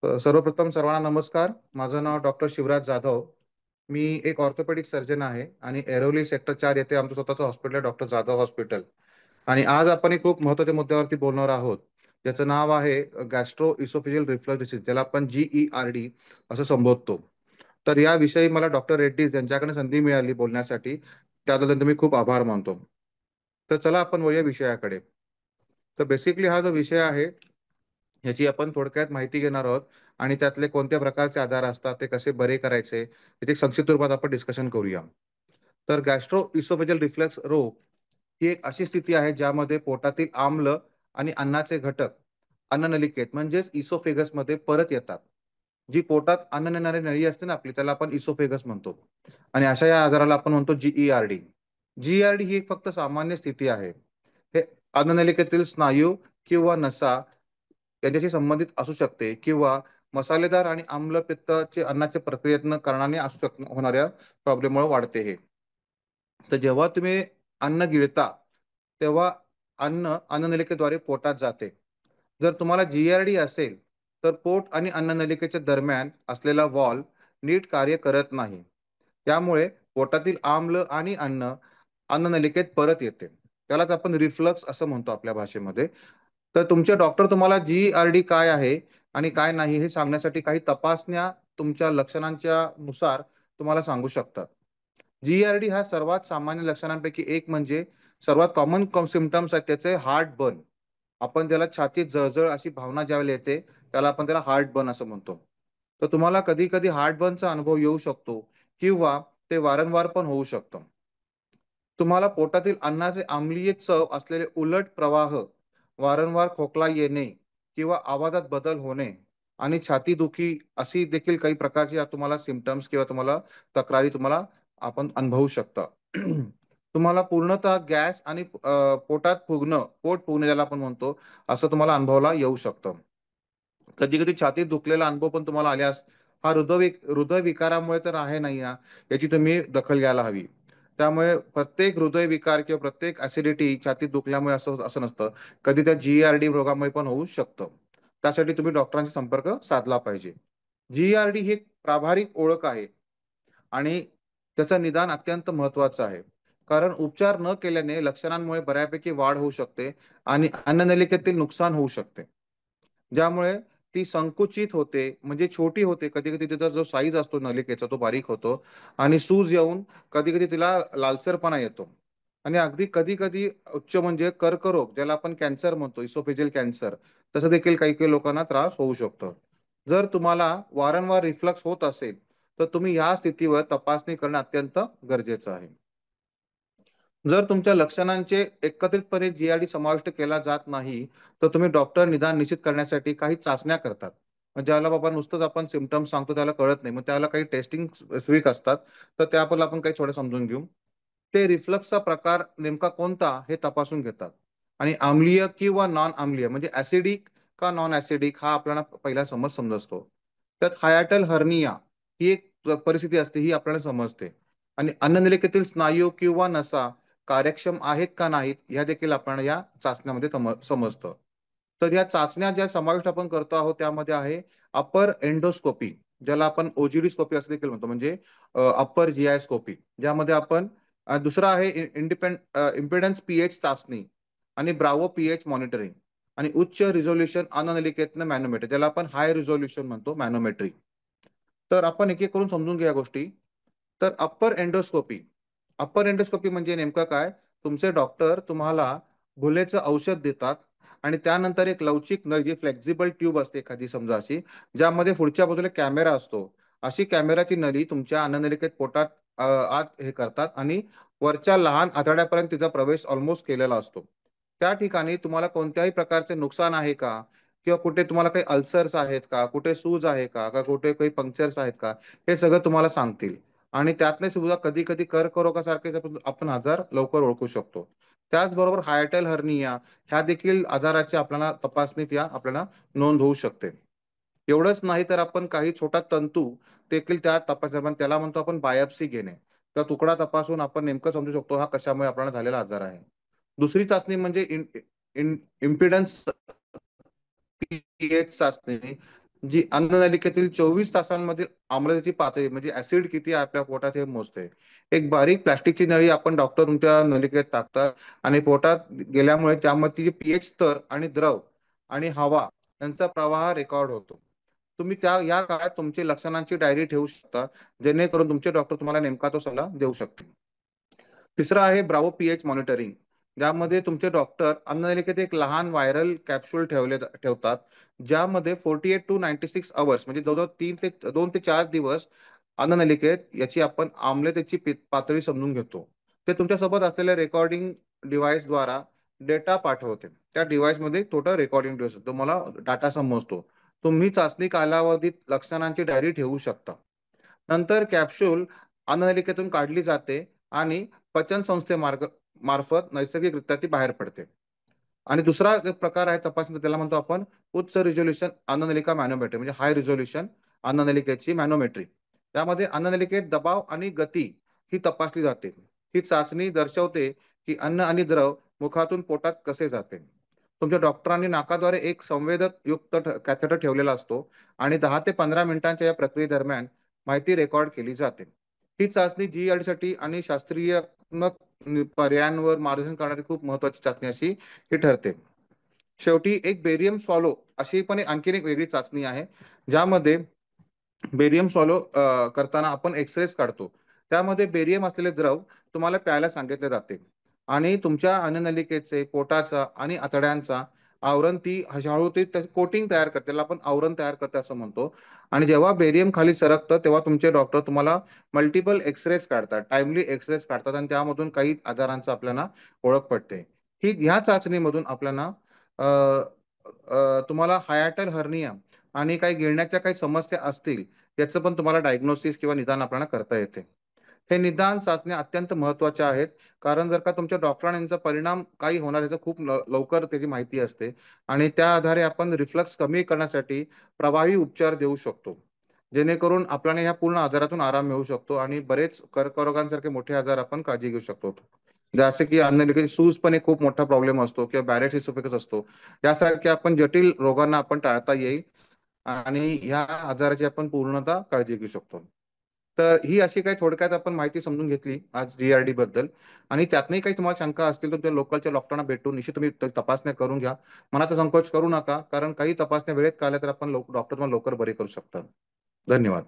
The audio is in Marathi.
सर्वप्रथम सर्वांना नमस्कार. माझं नाव डॉक्टर शिवराज जाधव. मी एक ऑर्थोपेडिक सर्जन आहे आणि ऐरोली सेक्टर 4 येथे आमचं स्वतःचं हॉस्पिटल आहे, डॉक्टर जाधव हॉस्पिटल. आणि आज आपण एक खूप महत्त्वाच्या मुद्द्यावरती बोलणार आहोत. ज्याचं नाव आहे गॅस्ट्रो इसोफेजियल रिफ्लक्स डिसीज, ज्याला आपण GERD असं संबोधतो. तर याविषयी मला डॉक्टर रेड्डी यांच्याकडे संधी मिळाली बोलण्यासाठी. त्याबद्दल मी खूप आभार मानतो. तर चला आपण वळूया विषयाकडे. तर बेसिकली हा जो विषय आहे, ह्याची आपण थोडक्यात माहिती घेणार आहोत आणि त्यातले कोणत्या प्रकारचे आजार असतात, ते कसे बरे करायचे, याची एक संक्षिप्त रूपात आपण डिस्कशन करूया. तर गॅस्ट्रो इसोफेजियल रिफ्लक्स रोग ही एक अशी स्थिती आहे ज्यामध्ये पोटातील आम्ल आणि अन्नाचे घटक अन्ननलिकेत म्हणजेच इसोफेगस मध्ये परत येतात. जी पोटात अन्न नेणारी नळी असते ना आपली, त्याला आपण इसोफेगस म्हणतो. आणि अशा या आजाराला आपण म्हणतो GERD. GERD ही एक फक्त सामान्य स्थिती आहे. हे अन्ननलिकेतील स्नायू किंवा नसा यांच्याशी संबंधित असू शकते किंवा मसालेदार आणि आम्ल पित्ताचे अन्नाच्या प्रक्रियेतनं कारणाने होणाऱ्या प्रॉब्लेममुळे वाढते हे. तर जेव्हा तुम्ही अन्न गिळता तेव्हा अन्न अन्ननलिकेद्वारे पोटात जाते. जर तुम्हाला GERD असेल तर पोट आणि अन्ननलिकेच्या दरम्यान असलेला वॉल्व नीट कार्य करत नाही. त्यामुळे पोटातील आम्ल आणि अन्ननलिकेत परत येते. त्यालाच आपण रिफ्लक्स असं म्हणतो आपल्या भाषेमध्ये. तर तुमचे डॉक्टर तुम्हाला GERD काय आहे आणि काय नाही हे सांगण्यासाठी काही तपासण्या तुमच्या लक्षणांच्या नुसार तुम्हाला सांगू शकतात. GERD हा सर्वात सामान्य लक्षणांपैकी एक म्हणजे सर्वात कॉमन सिम्प्टम्स आहेत त्याचे हार्ट बर्न. आपण त्याला छातीत जळजळ अशी भावना ज्यावेळेला येते, त्याला आपण त्याला हार्ट बर्न असं म्हणतो. तर तुम्हाला कधी-कधी हार्ट बर्नचा अनुभव येऊ शकतो किंवा ते वारंवार पण होऊ शकतं. तुम्हाला पोटातील अन्नाचे आम्लीय चव असलेले उलट प्रवाह, वारंवार खोकला येणे किंवा आवाजात बदल होणे आणि छातीदुखी अशी देखील काही प्रकारची तुम्हाला सिम्प्टम्स किंवा तुम्हाला तक्रारी आपण अनुभवू शकता. तुम्हाला पूर्णतः गॅस आणि पोटात फुगणं, पोट फुगणे ज्याला आपण म्हणतो, असं तुम्हाला अनुभवाला येऊ शकतं. कधी-कधी छातीत दुखलेला अनुभव पण तुम्हाला आल्यास हा हृदयविकारामुळे तर आहे नाही ना, याची तुम्ही दखल घ्यायला हवी. त्यामुळे प्रत्येक हृदयविकार किंवा प्रत्येक ॲसिडिटी छातीत दुखल्यामुळे असं असं नसतं. कधी त्या GERD रोगामुळे पण होऊ शकतं. त्यासाठी तुम्ही डॉक्टरांशी संपर्क साधला पाहिजे. GERD ही एक प्राभाविक ओळख आहे आणि त्याचं निदान अत्यंत महत्त्वाचं आहे. कारण उपचार न केल्याने लक्षणांमुळे बऱ्यापैकी वाढ होऊ शकते आणि अन्ननलिकेतील नुकसान होऊ शकते. ज्यामुळे ती संकुचित होते, म्हणजे छोटी होते. कधी-कधी तिचा जो साईज असतो नलिकेचा तो बारीक होतो आणि सूज येऊन कधी-कधी तिला लालसरपणा येतो. आणि अगदी कधी-कधी उच्च म्हणजे कर्करोग, ज्याला आपण कॅन्सर म्हणतो, इसोफेजियल कॅन्सर, तसं देखील काही-काही लोकांना त्रास होऊ शकतो. जर तुम्हाला वारंवार रिफ्लक्स होत असेल, तर तुम्ही या स्थितीवर तपासणी करणं अत्यंत गरजेचं आहे. जर तुमच्या लक्षणांचे एकत्रितपणे GERD समाविष्ट केला जात नाही, तर तुम्ही डॉक्टर निदान निश्चित करण्यासाठी काही चाचण्या करतात. ज्याला बाबा नुसतंच आपण सिम्प्टम्स सांगतो त्याला कळत नाही. मग त्याला काही टेस्टिंग स्पेसिफिक असतात. तर त्याबद्दल आपण काही थोडं समजून घेऊ. ते रिफ्लक्सचा प्रकार नेमका कोणता हे तपासून घेतात. आणि आम्लीय किंवा नॉन आम्लीय म्हणजे ॲसिडिक का नॉन ॲसिडिक हा आपल्याला पहिला समजतो. त्यात हायॅटल हर्निया ही एक परिस्थिती असते, ही आपल्याला समजते. आणि अन्ननलिकेतील स्नायू किंवा नसा कार्यक्षम आहेत का नाहीत, ह्या देखील आपल्याला या चाचण्यामध्ये समजतं. तर या चाचण्या ज्या समाविष्ट आपण करतो आहोत, त्यामध्ये आहे अपर एंडोस्कोपी, ज्याला आपण OGD-स्कोपी असं देखील म्हणतो, म्हणजे अप्पर GI स्कोपी. ज्यामध्ये आपण दुसरा आहे इम्पेडन्स पीएच चाचणी आणि ब्रावो पीएच मॉनिटरिंग आणि उच्च रिझोल्यूशन अन्ननलिकेतनं मॅनोमेट्री, ज्याला आपण हाय रिझोल्यूशन म्हणतो, मॅनोमेट्री. तर आपण एक-एक करून समजून घेऊया गोष्टी. तर अप्पर एंडोस्कोपी म्हणजे नेमकं काय? तुमचे डॉक्टर तुम्हाला भुलेचं औषध देतात आणि त्यानंतर एक लवचिक नळी, जी फ्लेक्सिबल ट्यूब असते एखादी समजा अशी, ज्यामध्ये पुढच्या बाजूला कॅमेरा असतो. अशी कॅमेराची नळी तुमच्या अन्ननलिकेत पोटात आत हे करतात आणि वरच्या लहान आतड्यापर्यंत तिचा प्रवेश ऑलमोस्ट केलेला असतो. त्या ठिकाणी तुम्हाला कोणत्याही प्रकारचे नुकसान आहे का? किंवा कुठे तुम्हाला काही अल्सर्स आहेत का? कुठे सूज आहे का? का कुठे काही पंक्चर्स आहेत का? हे सगळं तुम्हाला सांगतील. आणि त्यातले सुद्धा कधी-कधी कर्करोगासारखे आपण आजार लवकर ओळखू शकतो. त्याचबरोबर हायॅटल हर्निया ह्या देखील आजाराची आपल्याला तपासणीत आपल्याला नोंद होऊ शकते. एवढंच नाही तर आपण काही छोटा तंतू देखील त्या तपासण्या, त्याला म्हणतो आपण बायोप्सी घेणे. तर तुकडा तपासून आपण नेमकं समजू शकतो हा कशामुळे आपल्याला झालेला आजार आहे. दुसरी चाचणी म्हणजे इम्पिडन्स पीएच चाचणी, जी अन्ननलिकेतील 24 तासांमधील आम्लतेची पातळी म्हणजे ऍसिड किती आहे आपल्या पोटात हे मोजते. एक बारीक प्लास्टिकची नळी आपण डॉक्टर तुमच्या नलिकेत टाकतात आणि पोटात गेल्यामुळे त्यामध्ये पीएच स्तर आणि द्रव आणि हवा यांचा प्रवाह रेकॉर्ड होतो. तुम्ही या काळात तुमची लक्षणांची डायरी ठेवू शकता, जेणेकरून तुमचे डॉक्टर तुम्हाला नेमका तो सल्ला देऊ शकतील. तिसरा आहे ब्रावो पीएच मॉनिटरिंग, ज्यामध्ये तुमचे डॉक्टर अन्ननलिकेत एक लहान व्हायरल कॅप्सूल ठेवतात, ज्यामध्ये 48 to 96 अवर्स म्हणजे जवळजवळ 2 ते 4 दिवस अन्ननलिकेत याची आपण आम्लतेची पातळी समजून घेतो. ते तुमच्यासोबत असलेल्या रेकॉर्डिंग डिव्हाइस द्वारा डेटा पाठवते. त्या डिव्हाइस मध्ये टोटल रेकॉर्डिंग डिव्हाइस तुम्हाला डाटा समजतो. तुम्ही चाचणी कालावधीत लक्षणांची डायरी ठेवू शकता. नंतर कॅप्सूल अन्ननलिकेतून काढली जाते आणि पचन मार्फत नैसर्गिकरित्या ती बाहेर पडते. आणि दुसरा एक प्रकार आहे तपासणी, त्याला म्हणतो आपण उच्च रिझोल्यूशन अन्ननलिका मॅनोमेट्री म्हणजे हाय रिझोल्यूशन अन्ननलिकेची मॅनोमेट्री. त्यामध्ये अन्ननलिकेत दबाव आणि गती ही तपासली जाते. ही चाचणी दर्शवते की अन्न आणि द्रव मुखातून पोटात कसे जाते. तुमच्या डॉक्टरांनी नाकाद्वारे एक संवेदक युक्त कॅथेटर ठेवलेला असतो आणि 10 ते 15 मिनिटांच्या या प्रक्रियेदरम्यान माहिती रेकॉर्ड केली जाते. ही चाचणी GERD साठी आणि शास्त्रीय पर्यायांवर मार्गदर्शन करणारी खूप महत्वाची चाचणी अशी ही ठरते. शेवटी एक बेरियम सॉलो अशी पण आणखीन एक वेगळी चाचणी आहे, ज्यामध्ये बेरियम सॉलो करताना आपण एक्सरेज काढतो. त्यामध्ये बेरियम असलेले द्रव तुम्हाला प्यायला सांगितले जाते आणि तुमच्या अन्ननलिकेचे, पोटाचा आणि आतड्यांचा आवरण ती हळूहळू ते कोटिंग तयार करते. त्याला आपण आवरण तयार करते असं म्हणतो. आणि जेव्हा बेरियम खाली सरकतं, तेव्हा तुमचे डॉक्टर तुम्हाला मल्टिपल एक्सरेज काढतात, टाइमली एक्सरेज काढतात आणि त्यामधून काही आजारांचा आपल्याला ओळख पडते. ह्या चाचणीमधून आपल्याला अ, तुम्हाला हायॅटल हर्निया आणि काही गिळण्याच्या काही समस्या असतील, याचं पण तुम्हाला डायग्नोसिस किंवा निदान आपल्याला करता येते. हे निदान चाचण्या अत्यंत महत्त्वाच्या आहेत, कारण जर का तुमच्या डॉक्टरांनी यांचा परिणाम काही होणार याचं खूप लवकर त्याची माहिती असते आणि त्या आधारे आपण रिफ्लक्स कमी करण्यासाठी प्रभावी उपचार देऊ शकतो. जेणेकरून आपल्याला ह्या पूर्ण आजारातून आराम मिळू शकतो आणि बरेच कर्करोगांसारखे मोठे आजार आपण काळजी घेऊ शकतो. जसे की अन्ननलिकेची सूज पण एक खूप मोठा प्रॉब्लेम असतो किंवा बॅरेट इसोफेगस असतो. यासारख्या आपण जटिल रोगांना आपण टाळता येईल आणि ह्या आजाराची आपण पूर्णतः काळजी घेऊ शकतो. तर ही अशी काही थोडक्यात आपण माहिती समजून घेतली आज GERD बद्दल. आणि त्यातनंही काही तुम्हाला शंका असतील तर त्या लोकलच्या डॉक्टरांना भेटून निश्चित तुम्ही तपासण्या करून घ्या. मनाचा संकोच करू नका, कारण काही तपासण्या वेळेत कळल्या तर आपण डॉक्टर तुम्हाला लवकर बरे करू शकतात. धन्यवाद.